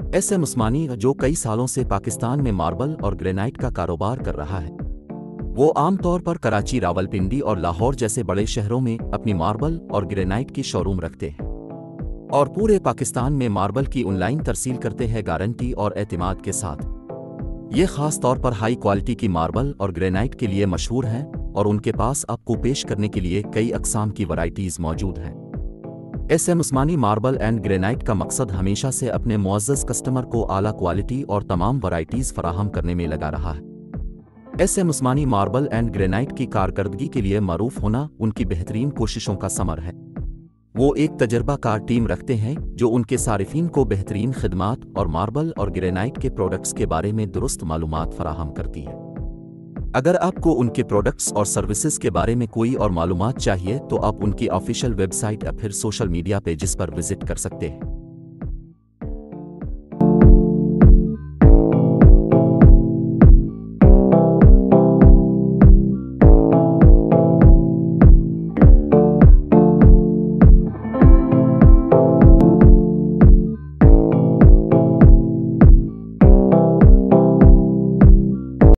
SM उस्मानी, जो कई सालों से पाकिस्तान में मार्बल और ग्रेनाइट का कारोबार कर रहा है, वो आमतौर पर कराची, रावलपिंडी और लाहौर जैसे बड़े शहरों में अपनी मार्बल और ग्रेनाइट की शोरूम रखते हैं और पूरे पाकिस्तान में मार्बल की ऑनलाइन तरसील करते हैं गारंटी और एतमाद के साथ। ये खास तौर पर हाई क्वालिटी की मार्बल और ग्रेनाइट के लिए मशहूर हैं और उनके पास आपको पेश करने के लिए कई अक़साम की वैराइटीज़ मौजूद हैं। SM Usmani marble and granite का मकसद हमेशा से अपने मुअज़्ज़ज़ कस्टमर को आला क्वालिटी और तमाम वैराइटीज़ फराहम करने में लगा रहा है। SM Usmani marble and granite की कारकर्दगी के लिए मरूफ होना उनकी बेहतरीन कोशिशों का समर है। वो एक तजर्बाकार टीम रखते हैं जो उनके सारिफीन को बेहतरीन खिदमात और मार्बल और ग्रेनाइट के प्रोडक्ट्स के बारे में दुरुस्त मालूमात फराहम करती है। अगर आपको उनके प्रोडक्ट्स और सर्विसेज के बारे में कोई और मालूमात चाहिए तो आप उनकी ऑफिशियल वेबसाइट या फिर सोशल मीडिया पेजेस पर विजिट कर सकते हैं।